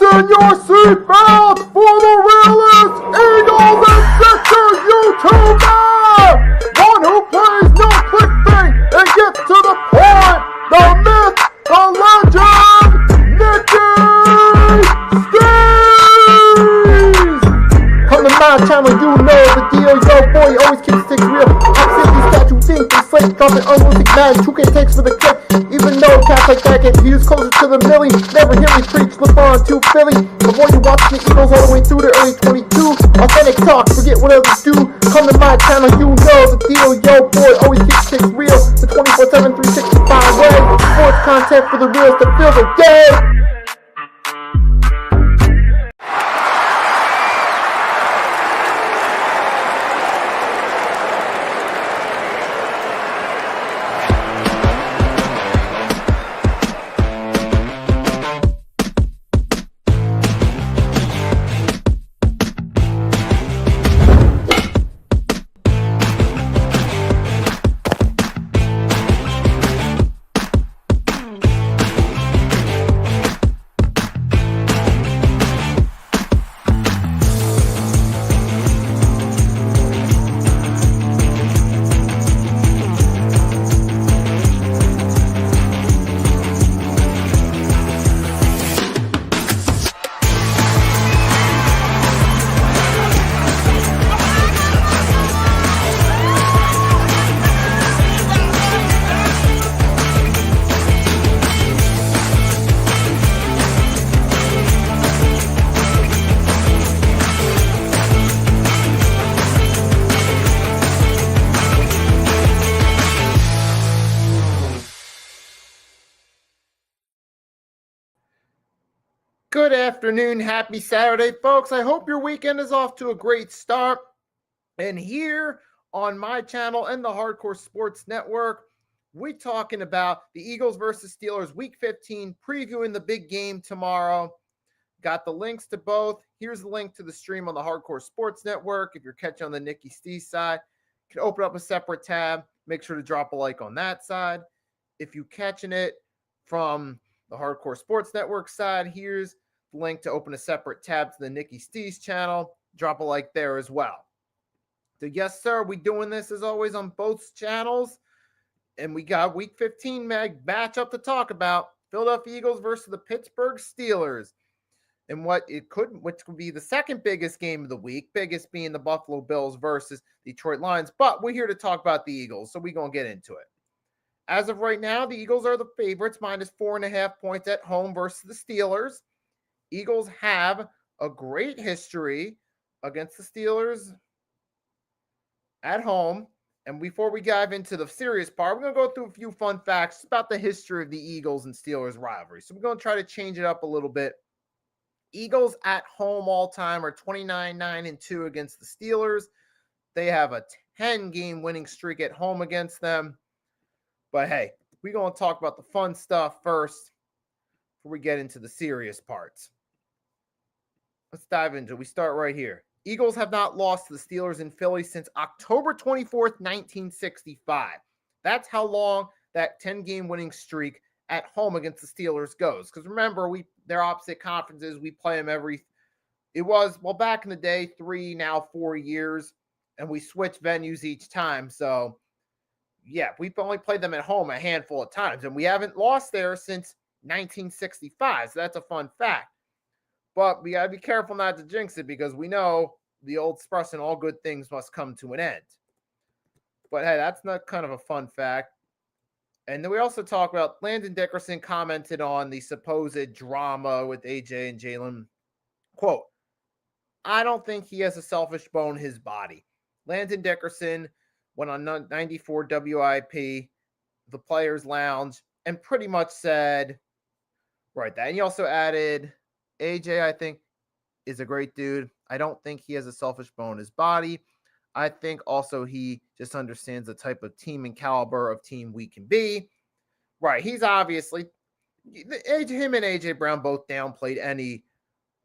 Fasten your seatbelts for the realest Eagles Invictor YouTuber! One who plays no clickbait and gets to the point! The myth, the legend, Nicky Stees! Come to my channel, you know the deal. Yo, boy, always keeps things real. I'm simply statue think they slate, dropping unrealistic magic. 2K takes for the clip. Even though cats like that get views closer to the milli, never hear me preach, flip on to Philly. Before you watch the Eagles all the way through the early 22, authentic talk, forget what others do. Come to my channel, you know the deal. Yo, boy, always keeps things real. The 24/7, 365 way. Sports content for the reals that feel the day. Good afternoon, happy Saturday, folks. I hope your weekend is off to a great start. And here on my channel and the Hardcore Sports Network, we're talking about the Eagles versus Steelers Week 15, previewing the big game tomorrow. Got the links to both. Here's the link to the stream on the Hardcore Sports Network. If you're catching on the Nicky Stees side, you can open up a separate tab. Make sure to drop a like on that side. If you're catching it from the Hardcore Sports Network side, here's the link to open a separate tab to the Nicky Stees channel. Drop a like there as well. So yes, sir, we doing this as always on both channels. And we got Week 15 matchup to talk about. Philadelphia Eagles versus the Pittsburgh Steelers. And which could be the second biggest game of the week, biggest being the Buffalo Bills versus Detroit Lions. But we're here to talk about the Eagles, so we're going to get into it. As of right now, the Eagles are the favorites, minus 4.5 points at home versus the Steelers. Eagles have a great history against the Steelers at home. And before we dive into the serious part, we're going to go through a few fun facts about the history of the Eagles and Steelers rivalry. So we're going to try to change it up a little bit. Eagles at home all time are 29-9-2 against the Steelers. They have a 10-game winning streak at home against them. But hey, we're going to talk about the fun stuff first before we get into the serious parts. Let's dive into it. We start right here. Eagles have not lost to the Steelers in Philly since October 24th, 1965. That's how long that 10-game winning streak at home against the Steelers goes. Because remember, they're opposite conferences. We play them back in the day, 3, now 4 years. And we switch venues each time. So, yeah, we've only played them at home a handful of times. And we haven't lost there since 1965. So that's a fun fact. But we got to be careful not to jinx it because we know the old expression, all good things must come to an end. But hey, that's not kind of a fun fact. And then we also talk about Landon Dickerson commented on the supposed drama with AJ and Jalen. Quote, I don't think he has a selfish bone in his body. Landon Dickerson went on 94 WIP, the Players Lounge, and pretty much said, right, that. And he also added, AJ, I think, is a great dude. I don't think he has a selfish bone in his body. I think also he just understands the type of team and caliber of team we can be. Right, he's obviously, him and AJ Brown both downplayed any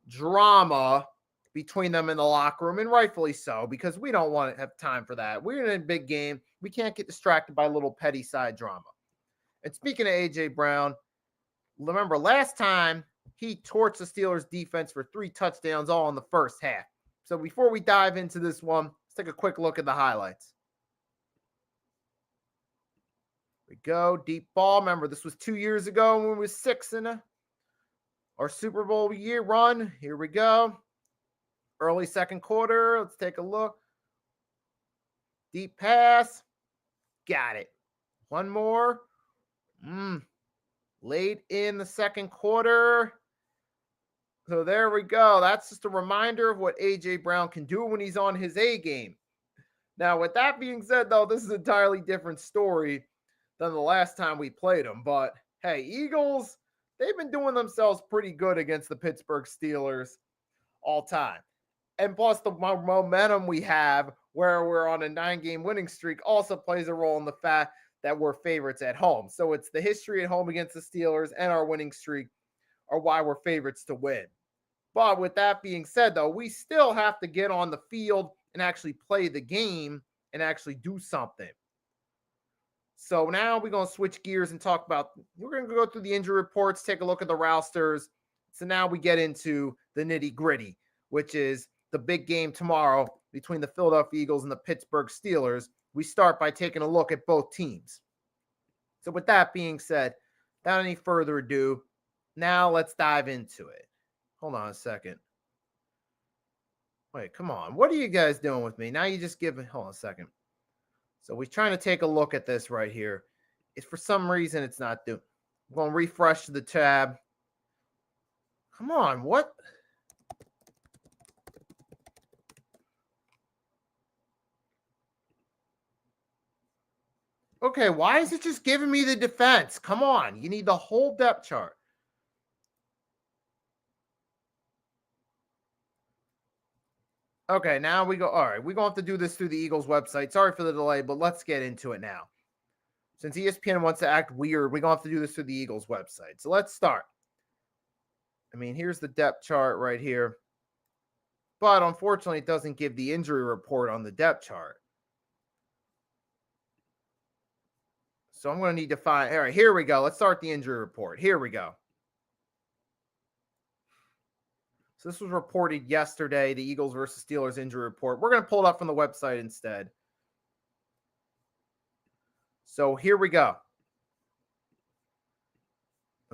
drama between them in the locker room, and rightfully so, because we don't want to have time for that. We're in a big game. We can't get distracted by little petty side drama. And speaking of AJ Brown, remember last time He torched the Steelers defense for 3 touchdowns all in the first half. So before we dive into this one, let's take a quick look at the highlights. Here we go. Deep ball. Remember, this was 2 years ago when we were 6 in our Super Bowl year run. Here we go. Early second quarter. Let's take a look. Deep pass. Got it. One more. Late in the second quarter. So there we go. That's just a reminder of what A.J. Brown can do when he's on his A game. Now, with that being said, though, this is an entirely different story than the last time we played them. But, hey, Eagles, they've been doing themselves pretty good against the Pittsburgh Steelers all time. And plus, the momentum we have where we're on a 9-game winning streak also plays a role in the fact that we're favorites at home. So it's the history at home against the Steelers and our winning streak are why we're favorites to win. But with that being said, though, we still have to get on the field and actually play the game and actually do something. So now we're going to switch gears and talk about, we're going to go through the injury reports, take a look at the rosters. So now we get into the nitty gritty, which is the big game tomorrow between the Philadelphia Eagles and the Pittsburgh Steelers. We start by taking a look at both teams. So with that being said, without any further ado, now let's dive into it. Hold on a second. Wait, come on. What are you guys doing with me? Now you just give me, hold on a second. So we're trying to take a look at this right here. If for some reason it's not doing, I'm going to refresh the tab. Come on, what? Okay, why is it just giving me the defense? Come on, you need the whole depth chart. Okay, now we go. All right, we're going to have to do this through the Eagles website. Sorry for the delay, but let's get into it now. Since ESPN wants to act weird, we're going to have to do this through the Eagles website. So let's start. I mean, here's the depth chart right here. But unfortunately, it doesn't give the injury report on the depth chart. So I'm going to need to find, all right, here we go. Let's start the injury report. Here we go. So this was reported yesterday, the Eagles versus Steelers injury report. We're going to pull it up from the website instead. So here we go.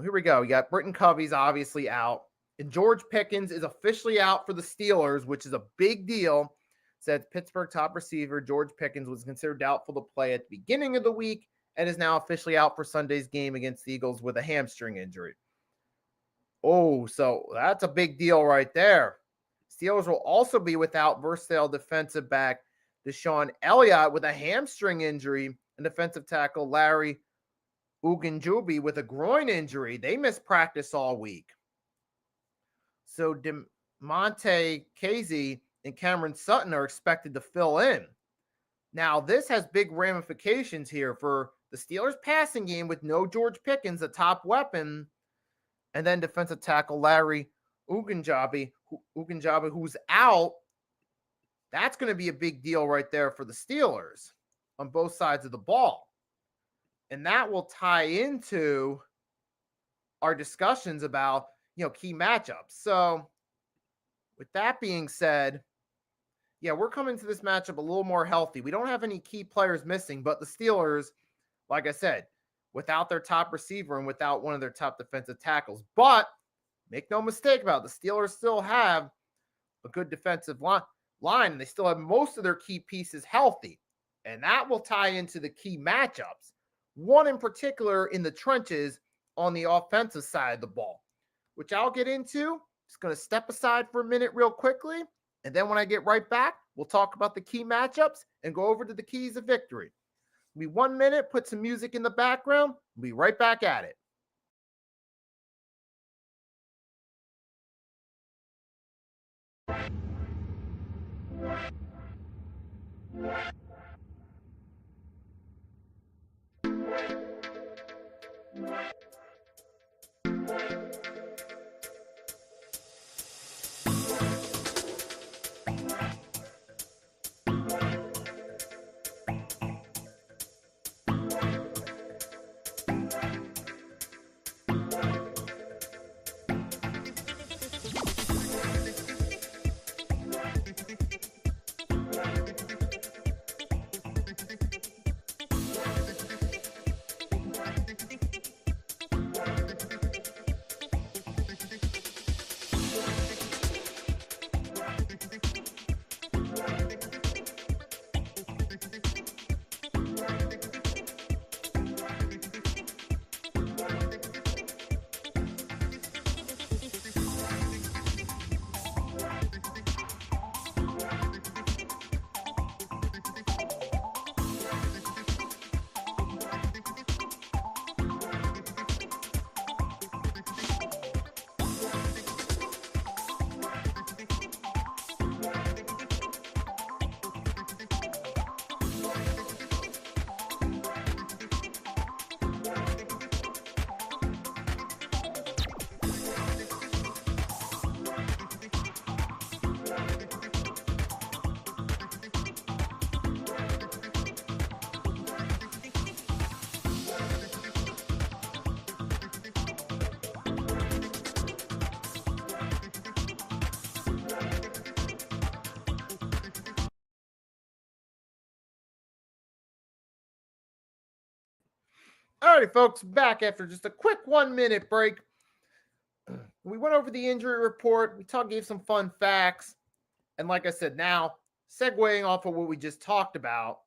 Here we go. You got Britton Covey's obviously out. And George Pickens is officially out for the Steelers, which is a big deal. Said Pittsburgh top receiver George Pickens was considered doubtful to play at the beginning of the week and is now officially out for Sunday's game against the Eagles with a hamstring injury. Oh, so that's a big deal right there. Steelers will also be without versatile defensive back Deshaun Elliott with a hamstring injury and defensive tackle Larry Ogunjobi with a groin injury. They missed practice all week. So DeMonte Casey and Cameron Sutton are expected to fill in. Now, this has big ramifications here for the Steelers passing game with no George Pickens, a top weapon, and then defensive tackle Larry Ogunjobi, who's out. That's going to be a big deal right there for the Steelers on both sides of the ball. And that will tie into our discussions about, key matchups. So with that being said, yeah, we're coming to this matchup a little more healthy. We don't have any key players missing, but the Steelers, like I said, without their top receiver and without one of their top defensive tackles. But make no mistake about it, the Steelers still have a good defensive line, and they still have most of their key pieces healthy. And that will tie into the key matchups. One in particular in the trenches on the offensive side of the ball, which I'll get into. Just going to step aside for a minute real quickly. And then when I get right back, we'll talk about the key matchups and go over to the keys of victory. It'll be 1 minute, put some music in the background. We'll be right back at it. All right, folks, back after just a quick 1 minute break. We went over the injury report. We gave some fun facts. And like I said, now segueing off of what we just talked about,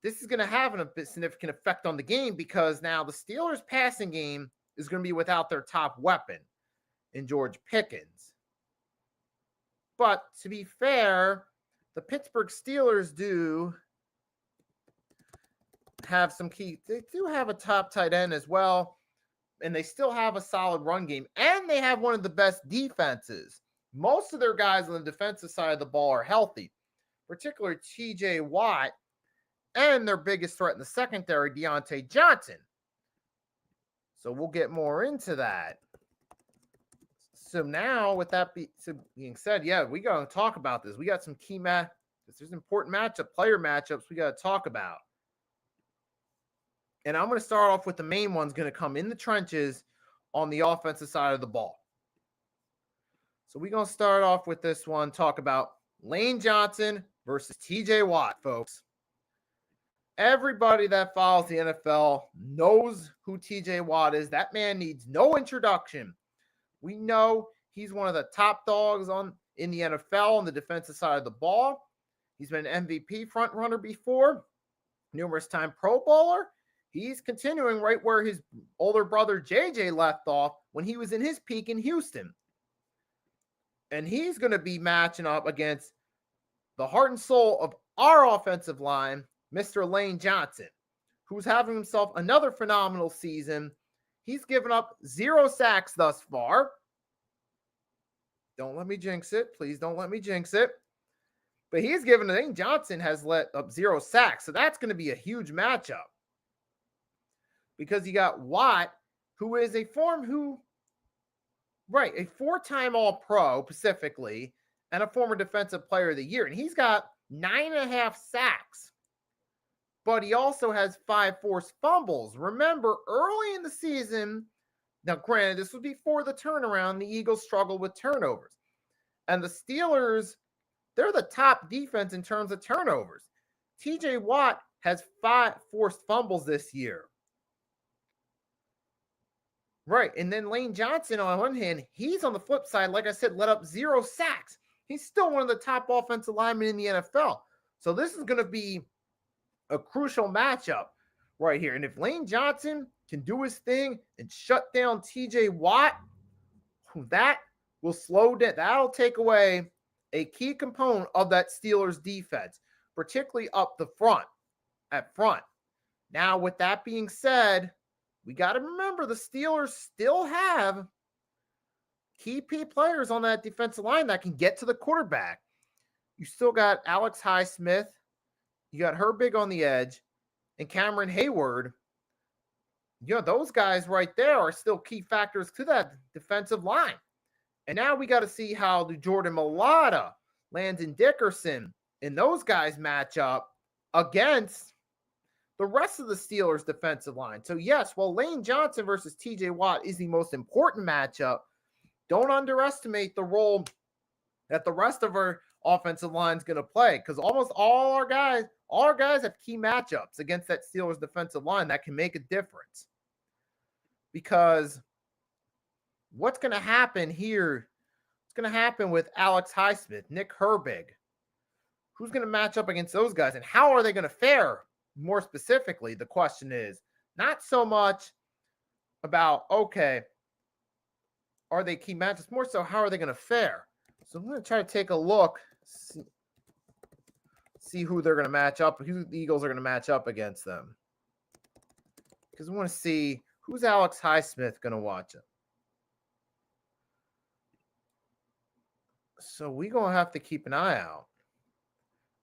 this is going to have a significant effect on the game because now the Steelers' passing game is going to be without their top weapon in George Pickens. But to be fair, the Pittsburgh Steelers do have some key. They do have a top tight end as well, and they still have a solid run game, and they have one of the best defenses. Most of their guys on the defensive side of the ball are healthy, particularly TJ Watt, and their biggest threat in the secondary, Deontay Johnson. So we'll get more into that. So now, with that being said, yeah, we got to talk about this. We got some key there's important player matchups we got to talk about. And I'm going to start off with the main ones going to come in the trenches on the offensive side of the ball. So we're going to start off with this one, talk about Lane Johnson versus TJ Watt, folks. Everybody that follows the NFL knows who TJ Watt is. That man needs no introduction. We know he's one of the top dogs in the NFL on the defensive side of the ball. He's been an MVP front runner before, numerous time Pro Bowler. He's continuing right where his older brother JJ left off when he was in his peak in Houston. And he's going to be matching up against the heart and soul of our offensive line, Mr. Lane Johnson, who's having himself another phenomenal season. He's given up 0 sacks thus far. Don't let me jinx it. Please don't let me jinx it. But Lane Johnson has let up 0 sacks. So that's going to be a huge matchup. Because you got Watt, who is a 4-time All-Pro specifically, and a former Defensive Player of the Year. And he's got 9.5 sacks. But he also has 5 forced fumbles. Remember, early in the season, now granted, this was before the turnaround, the Eagles struggled with turnovers. And the Steelers, they're the top defense in terms of turnovers. TJ Watt has 5 forced fumbles this year. Right, and then Lane Johnson, on one hand, he's on the flip side, like I said, let up 0 sacks. He's still one of the top offensive linemen in the NFL. So this is going to be a crucial matchup right here. And if Lane Johnson can do his thing and shut down TJ Watt, that will slow down. That'll take away a key component of that Steelers defense, particularly up the front, at front. Now, with that being said, we got to remember the Steelers still have key players on that defensive line that can get to the quarterback. You still got Alex Highsmith. You got Herbig on the edge and Cameron Hayward. You know, those guys right there are still key factors to that defensive line. And now we got to see how the Jordan Mailata, Landon Dickerson, and those guys match up against the rest of the Steelers' defensive line. So, yes, while Lane Johnson versus TJ Watt is the most important matchup, don't underestimate the role that the rest of our offensive line is going to play, because almost all our guys have key matchups against that Steelers defensive line that can make a difference. Because what's going to happen here? What's going to happen with Alex Highsmith, Nick Herbig? Who's going to match up against those guys, and how are they going to fare? More specifically, the question is not so much about, okay, are they key matchups? More so, how are they going to fare? So I'm going to try to take a look, see who they're going to match up, who the Eagles are going to match up against them. Because we want to see who's Alex Highsmith going to watch it. So we're going to have to keep an eye out.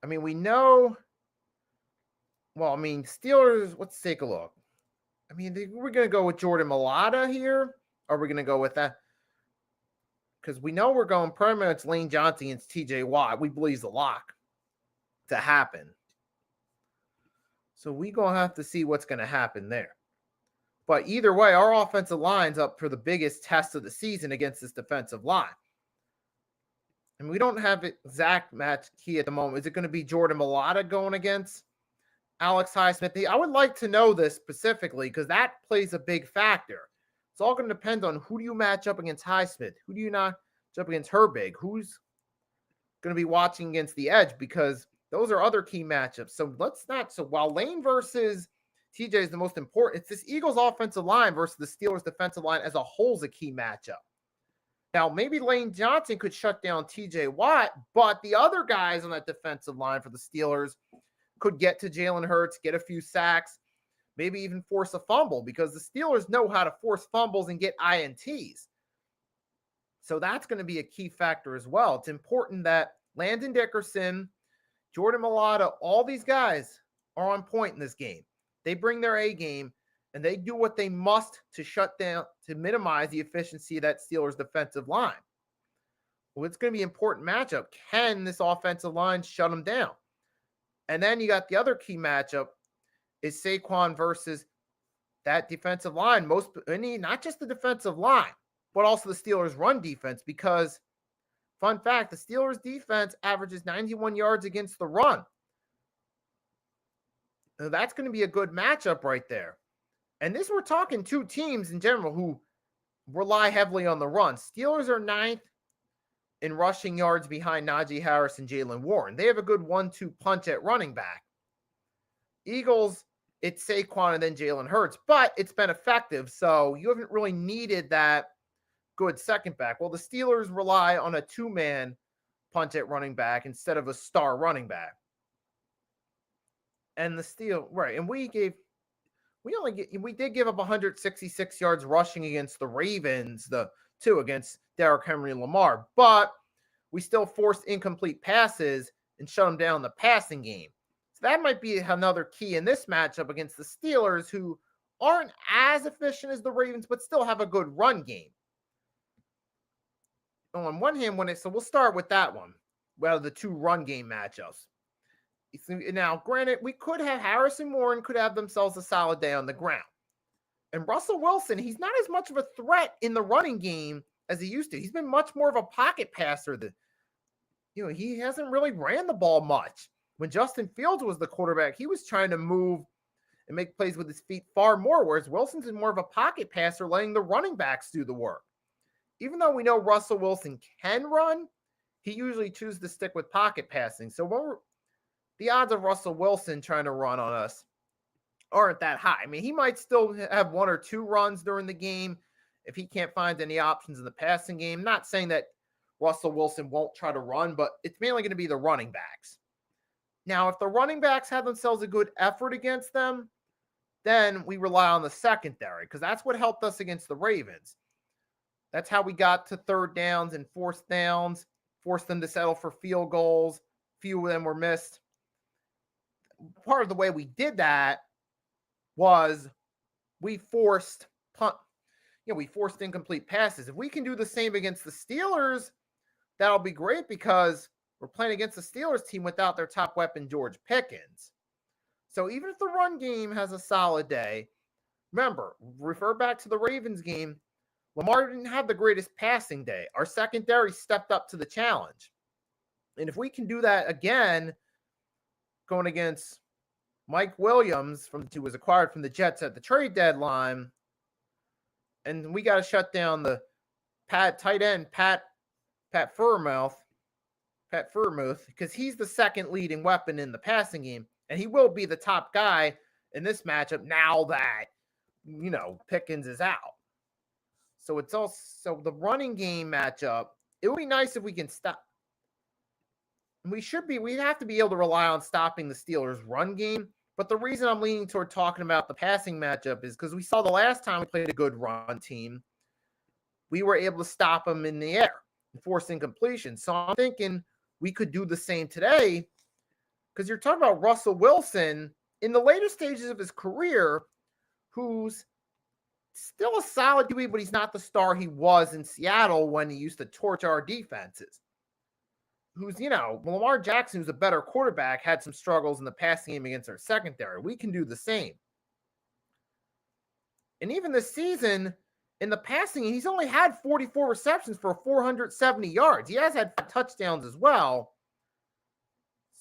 I mean, we know. Well, I mean, Steelers, let's take a look. I mean, we're going to go with Jordan Mailata here, or we're going to go with that? Because we know we're going pretty much Lane Johnson against TJ Watt. We believe the lock to happen. So we're going to have to see what's going to happen there. But either way, our offensive line's up for the biggest test of the season against this defensive line. And we don't have exact match key at the moment. Is it going to be Jordan Mailata going against Alex Highsmith. I would like to know this specifically because that plays a big factor. It's all going to depend on who do you match up against Highsmith, who do you not match up against Herbig, who's going to be watching against the edge, because those are other key matchups. So let's not. So while Lane versus TJ is the most important, it's this Eagles offensive line versus the Steelers defensive line as a whole is a key matchup. Now, maybe Lane Johnson could shut down TJ Watt, but the other guys on that defensive line for the Steelers could get to Jalen Hurts, get a few sacks, maybe even force a fumble, because the Steelers know how to force fumbles and get INTs. So that's going to be a key factor as well. It's important that Landon Dickerson, Jordan Mailata, all these guys are on point in this game. They bring their A game, and they do what they must to shut down, to minimize the efficiency of that Steelers defensive line. Well, it's going to be an important matchup. Can this offensive line shut them down? And then you got the other key matchup is Saquon versus that defensive line. Not just the defensive line, but also the Steelers' run defense, because, fun fact, the Steelers' defense averages 91 yards against the run. Now, that's going to be a good matchup right there. And we're talking two teams in general who rely heavily on the run. Steelers are 9th in rushing yards behind Najee Harris and Jaylen Warren. They have a good 1-2 punch at running back. Eagles, it's Saquon and then Jalen Hurts, but it's been effective, so you haven't really needed that good second back. Well, the Steelers rely on a 2-man punch at running back instead of a star running back. And we did give up 166 yards rushing against the Ravens, against Derrick Henry and Lamar, but we still forced incomplete passes and shut them down in the passing game. So that might be another key in this matchup against the Steelers, who aren't as efficient as the Ravens, but still have a good run game. On one hand, so we'll start with that one, well, the two run game matchups. Now, granted, we could have Harrison Warren could have themselves a solid day on the ground. And Russell Wilson, he's not as much of a threat in the running game as he used to. He's been much more of a pocket passer. He hasn't really ran the ball much. When Justin Fields was the quarterback, he was trying to move and make plays with his feet far more, whereas Wilson's more of a pocket passer, letting the running backs do the work. Even though we know Russell Wilson can run, he usually chooses to stick with pocket passing. So the odds of Russell Wilson trying to run on us aren't that high. I mean, he might still have 1 or 2 runs during the game if he can't find any options in the passing game. Not saying that Russell Wilson won't try to run, but it's mainly going to be the running backs. Now, if the running backs have themselves a good effort against them, then we rely on the secondary, because that's what helped us against the Ravens. That's how we got to third downs and fourth downs, forced them to settle for field goals. Few of them were missed. Part of the way we did that was we forced incomplete passes. If we can do the same against the Steelers, that'll be great, because we're playing against the Steelers team without their top weapon, George Pickens. So even if the run game has a solid day, remember, refer back to the Ravens game, Lamar didn't have the greatest passing day. Our secondary stepped up to the challenge. And if we can do that again, going against Mike Williams, who was acquired from the Jets at the trade deadline, and we got to shut down the tight end, Pat Freiermuth, because he's the second leading weapon in the passing game, and he will be the top guy in this matchup now that, Pickens is out. So it's also the running game matchup. It would be nice if we can stop. We have to be able to rely on stopping the Steelers' run game. But the reason I'm leaning toward talking about the passing matchup is because we saw the last time we played a good run team, we were able to stop them in the air and force incompletion. So I'm thinking we could do the same today, because you're talking about Russell Wilson in the later stages of his career, who's still a solid QB, but he's not the star he was in Seattle when he used to torch our defenses. Lamar Jackson, who's a better quarterback, had some struggles in the passing game against our secondary. We can do the same. And even this season, in the passing game, he's only had 44 receptions for 470 yards. He has had touchdowns as well.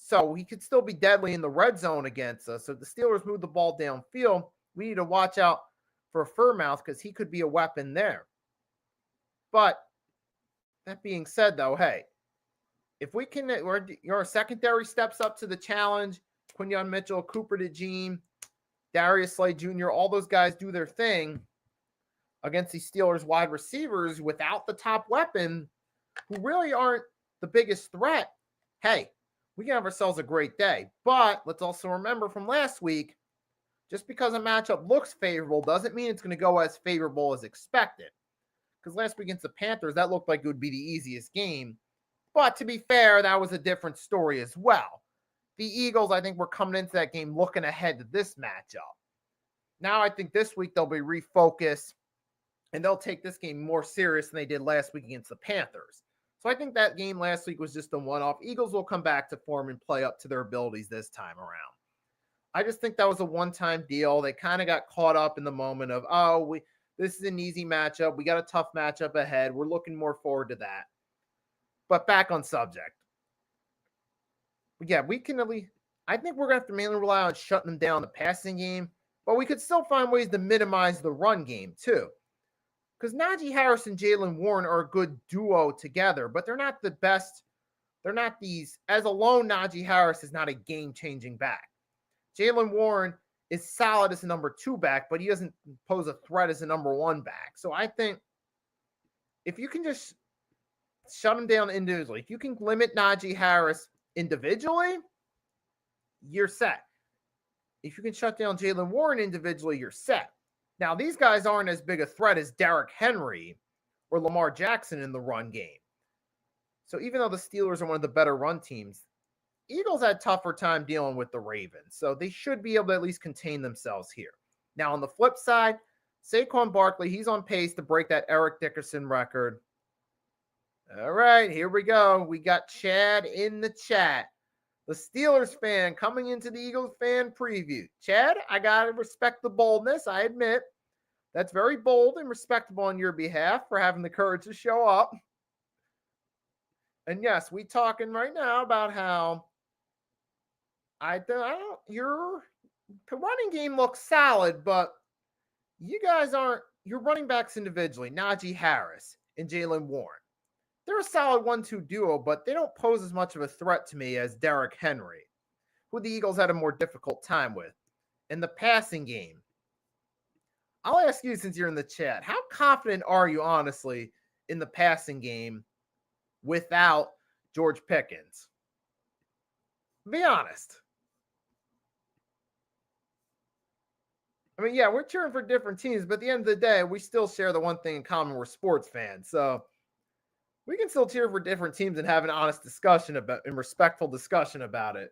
So he could still be deadly in the red zone against us. So if the Steelers move the ball downfield, we need to watch out for Furmouth because he could be a weapon there. But that being said, though, hey, if we can, your secondary steps up to the challenge. Quinyon Mitchell, Cooper DeJean, Darius Slay Jr., all those guys do their thing against these Steelers wide receivers without the top weapon, who really aren't the biggest threat. Hey, we can have ourselves a great day. But let's also remember from last week, just because a matchup looks favorable doesn't mean it's going to go as favorable as expected. Because last week against the Panthers, that looked like it would be the easiest game. But to be fair, that was a different story as well. The Eagles, I think, were coming into that game looking ahead to this matchup. Now I think this week they'll be refocused and they'll take this game more serious than they did last week against the Panthers. So I think that game last week was just a one-off. Eagles will come back to form and play up to their abilities this time around. I just think that was a one-time deal. They kind of got caught up in the moment of, this is an easy matchup. We got a tough matchup ahead. We're looking more forward to that. But back on subject. Yeah, we can at least, I think we're going to have to mainly rely on shutting them down in the passing game, but we could still find ways to minimize the run game too. Because Najee Harris and Jaylen Warren are a good duo together, but they're not the best. They're not these, as alone, Najee Harris is not a game-changing back. Jaylen Warren is solid as a number 2 back, but he doesn't pose a threat as a number 1 back. So I think if you can just shut him down individually, if you can limit Najee Harris individually, you're set. If you can shut down Jaylen Warren individually, you're set. Now, these guys aren't as big a threat as Derrick Henry or Lamar Jackson in the run game. So even though the Steelers are one of the better run teams, Eagles had a tougher time dealing with the Ravens. So they should be able to at least contain themselves here. Now, on the flip side, Saquon Barkley, he's on pace to break that Eric Dickerson record. All right, here we go. We got Chad in the chat. The Steelers fan coming into the Eagles fan preview. Chad, I got to respect the boldness. I admit that's very bold and respectable on your behalf for having the courage to show up. And yes, we talking right now about how your running game looks solid, but you guys aren't, your running backs individually, Najee Harris and Jaylen Warren. They're a solid 1-2 duo, but they don't pose as much of a threat to me as Derrick Henry, who the Eagles had a more difficult time with. In the passing game, I'll ask you since you're in the chat, how confident are you, honestly, in the passing game without George Pickens? Be honest. I mean, yeah, we're cheering for different teams, but at the end of the day, we still share the one thing in common. We're sports fans. So we can still cheer for different teams and have an honest discussion about and respectful discussion about it.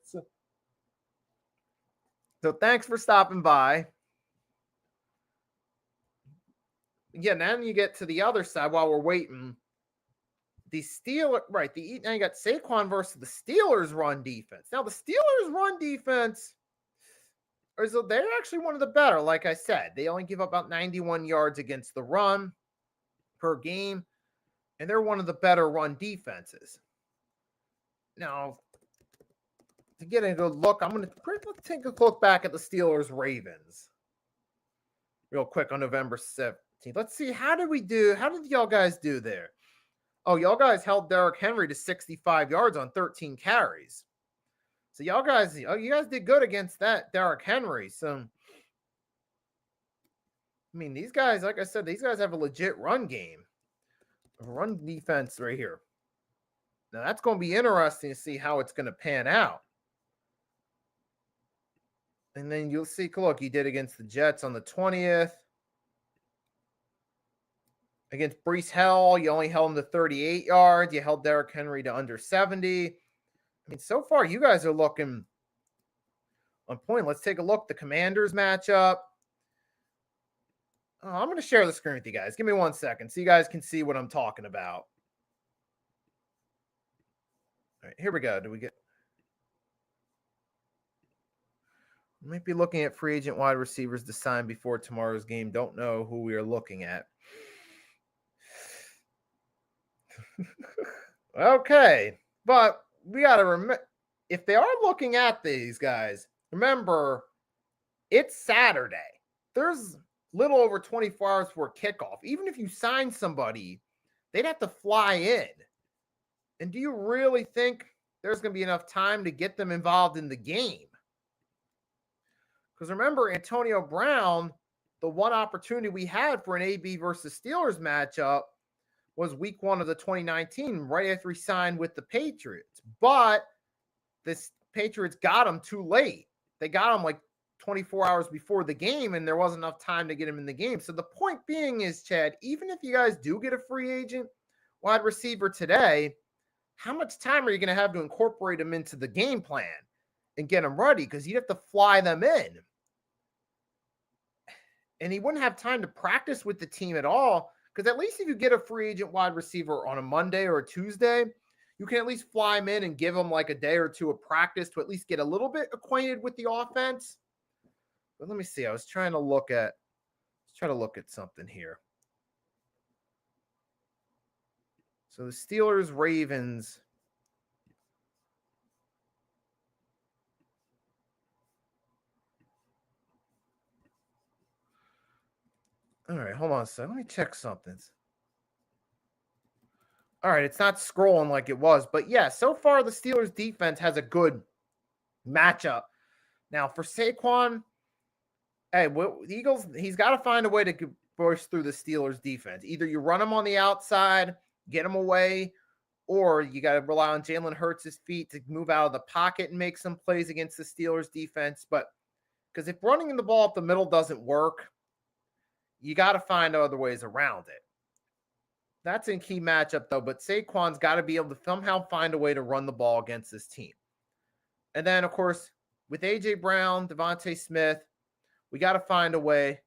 So thanks for stopping by. Yeah, now you get to the other side while we're waiting. The Steelers, right? Now you got Saquon versus the Steelers run defense. Now the Steelers run defense, they're actually one of the better. Like I said, they only give up about 91 yards against the run per game. And they're one of the better run defenses. Now, to get a good look, let's take a look back at the Steelers-Ravens real quick on November 17th. Let's see, how did y'all guys do there? Oh, y'all guys held Derrick Henry to 65 yards on 13 carries. So you guys did good against that Derrick Henry. So, I mean, these guys, like I said, these guys have a legit run game. Run defense right here. Now that's going to be interesting to see how it's going to pan out. And then you'll see, look, you did against the Jets on the 20th. Against Breece Hall, you only held him to 38 yards. You held Derrick Henry to under 70. I mean, so far you guys are looking on point. Let's take a look. The Commanders matchup. Oh, I'm going to share the screen with you guys. Give me 1 second so you guys can see what I'm talking about. All right, here we go. We might be looking at free agent wide receivers to sign before tomorrow's game. Don't know who we are looking at. Okay, but we got to remember, if they are looking at these guys, remember, it's Saturday. There's little over 24 hours before kickoff. Even if you sign somebody, they'd have to fly in. And do you really think there's going to be enough time to get them involved in the game? Because remember, Antonio Brown, the one opportunity we had for an AB versus Steelers matchup was week 1 of the 2019, right after he signed with the Patriots. But this Patriots got him too late. They got him like 24 hours before the game, and there wasn't enough time to get him in the game. So the point being is, Chad, even if you guys do get a free agent wide receiver today, how much time are you going to have to incorporate them into the game plan and get them ready? Because you'd have to fly them in. And he wouldn't have time to practice with the team at all. Because at least if you get a free agent wide receiver on a Monday or a Tuesday, you can at least fly him in and give him like a day or two of practice to at least get a little bit acquainted with the offense. But let me see. I was trying to look at something here. So the Steelers, Ravens. All right, hold on a second. Let me check something. All right, it's not scrolling like it was, but yeah, so far the Steelers defense has a good matchup. Now for Saquon, hey, the Eagles, he's got to find a way to burst through the Steelers defense. Either you run him on the outside, get him away, or you got to rely on Jalen Hurts' feet to move out of the pocket and make some plays against the Steelers defense. But because if running the ball up the middle doesn't work, you got to find other ways around it. That's a key matchup, though. But Saquon's got to be able to somehow find a way to run the ball against this team. And then, of course, with A.J. Brown, Devontae Smith, we got to find a way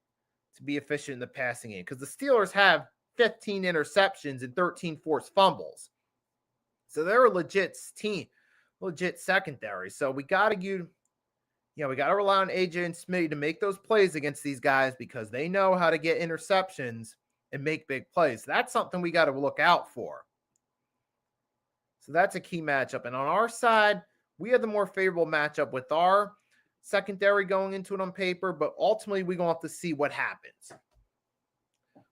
to be efficient in the passing game. Because the Steelers have 15 interceptions and 13 forced fumbles. So they're a legit team, legit secondary. So we got to we got to rely on AJ and Smitty to make those plays against these guys because they know how to get interceptions and make big plays. That's something we got to look out for. So that's a key matchup. And on our side, we have the more favorable matchup with our secondary going into it on paper, but ultimately we're going to have to see what happens.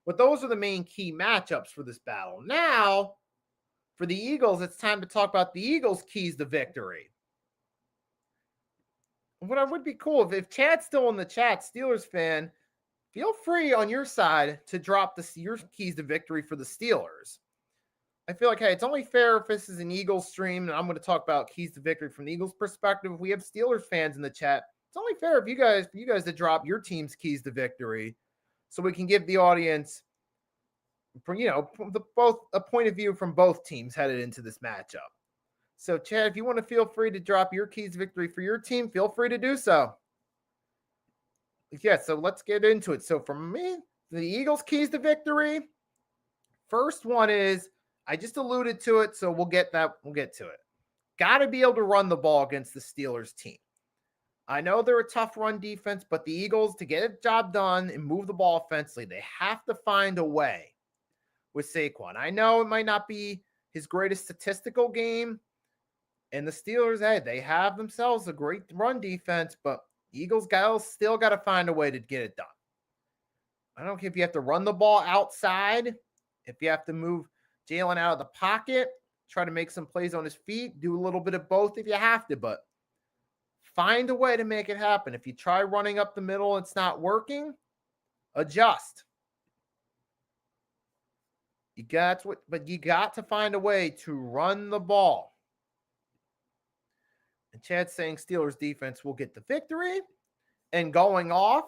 But those are the main key matchups for this battle. Now, for the Eagles, it's time to talk about the Eagles' keys to victory. What would be cool if Chad's still in the chat, Steelers fan, feel free on your side to drop your keys to victory for the Steelers. I feel like, hey, it's only fair if this is an Eagles stream, and I'm going to talk about keys to victory from the Eagles' perspective. If we have Steelers fans in the chat, it's only fair if for you guys to drop your team's keys to victory, so we can give the audience, both a point of view from both teams headed into this matchup. So, Chad, if you want to feel free to drop your keys to victory for your team, feel free to do so. Yeah, so let's get into it. So, for me, the Eagles' keys to victory, first one is, I just alluded to it, so we'll get to it. Got to be able to run the ball against the Steelers team. I know they're a tough run defense, but the Eagles, to get a job done and move the ball offensively, they have to find a way with Saquon. I know it might not be his greatest statistical game, and the Steelers, hey, they have themselves a great run defense, but Eagles still got to find a way to get it done. I don't care if you have to run the ball outside, if you have to move Jalen out of the pocket, try to make some plays on his feet, do a little bit of both if you have to, but find a way to make it happen. If you try running up the middle and it's not working, adjust. You got to find a way to run the ball. And Chad's saying Steelers defense will get the victory. And going off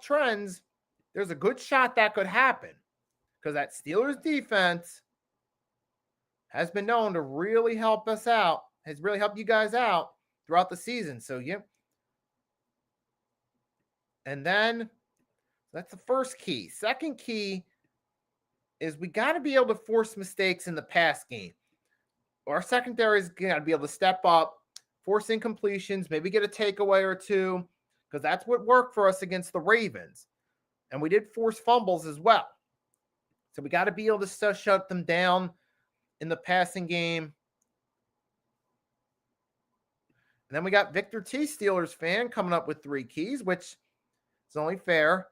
trends, there's a good shot that could happen. Because that Steelers defense has been known to really help us out, has really helped you guys out throughout the season. So, yeah. And then that's the first key. Second key is we got to be able to force mistakes in the pass game. Our secondary is got to be able to step up, force incompletions, maybe get a takeaway or two, because that's what worked for us against the Ravens. And we did force fumbles as well. So we got to be able to shut them down in the passing game. And then we got Victor T, Steelers fan, coming up with 3 keys, which is only fair.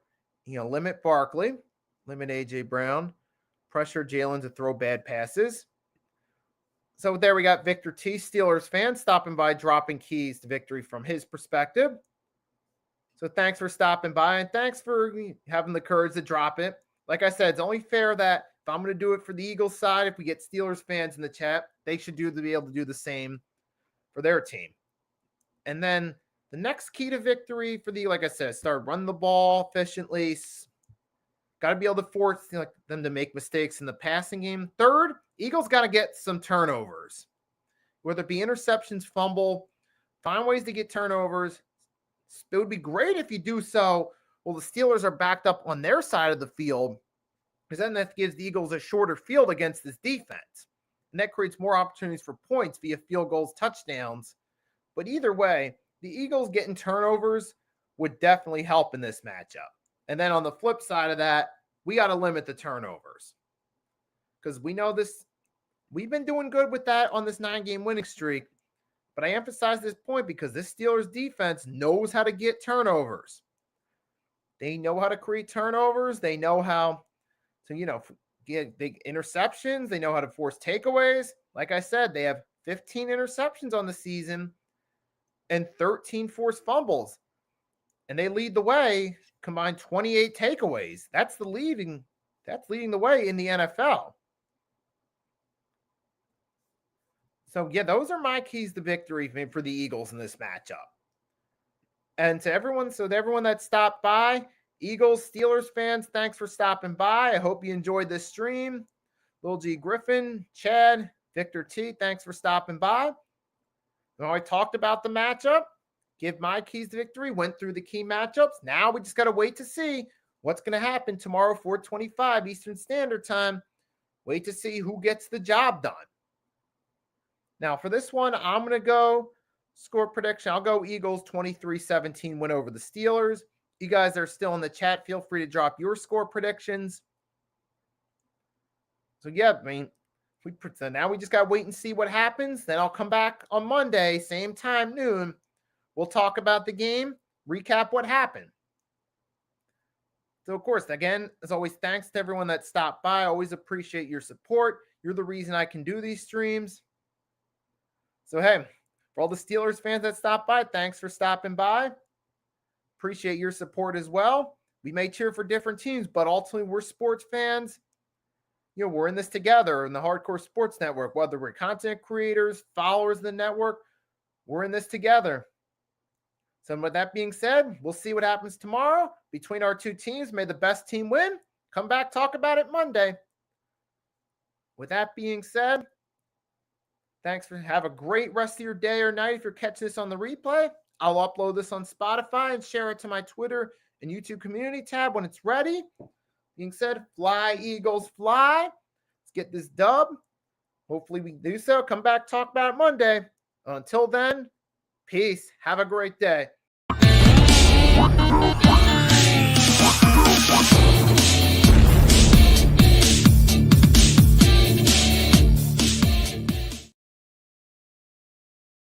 Limit Barkley, limit A.J. Brown, pressure Jalen to throw bad passes. So there we got Victor T, Steelers fan, stopping by, dropping keys to victory from his perspective. So thanks for stopping by, and thanks for having the courage to drop it. Like I said, it's only fair that if I'm going to do it for the Eagles side, if we get Steelers fans in the chat, they should be able to do the same for their team. And then the next key to victory for like I said, start running the ball efficiently. Got to be able to force them to make mistakes in the passing game. Third, Eagles got to get some turnovers, whether it be interceptions, fumble, find ways to get turnovers. It would be great if you do so. Well, the Steelers are backed up on their side of the field, because then that gives the Eagles a shorter field against this defense. And that creates more opportunities for points via field goals, touchdowns. But either way, the Eagles getting turnovers would definitely help in this matchup. And then on the flip side of that, we got to limit the turnovers, because we know this. We've been doing good with that on this 9-game winning streak. But I emphasize this point because this Steelers defense knows how to get turnovers. They know how to create turnovers. They know how to, get big interceptions. They know how to force takeaways. Like I said, they have 15 interceptions on the season and 13 forced fumbles. And they lead the way, combined 28 takeaways. That's leading the way in the NFL. So, yeah, those are my keys to victory for the Eagles in this matchup. And to everyone that stopped by, Eagles, Steelers fans, thanks for stopping by. I hope you enjoyed this stream. Lil G Griffin, Chad, Victor T, thanks for stopping by. Now, I talked about the matchup, give my keys to victory, went through the key matchups. Now we just got to wait to see what's going to happen tomorrow, 4:25 Eastern Standard Time. Wait to see who gets the job done. Now, for this one, I'm going to go score prediction. I'll go Eagles 23-17 win over the Steelers. You guys that are still in the chat, feel free to drop your score predictions. So, yeah, now we just got to wait and see what happens. Then I'll come back on Monday, same time, noon. We'll talk about the game, recap what happened. So, of course, again, as always, thanks to everyone that stopped by. I always appreciate your support. You're the reason I can do these streams. So, hey, for all the Steelers fans that stopped by, thanks for stopping by. Appreciate your support as well. We may cheer for different teams, but ultimately we're sports fans. We're in this together in the Hardcore Sports Network, whether we're content creators, followers of the network, we're in this together. So with that being said, we'll see what happens tomorrow between our two teams. May the best team win. Come back, talk about it Monday. With that being said, have a great rest of your day or night. If you're catching this on the replay, I'll upload this on Spotify and share it to my Twitter and YouTube community tab when it's ready. Being said, fly, Eagles, fly. Let's get this dub. Hopefully we do so. Come back, talk about it Monday. Until then, peace. Have a great day.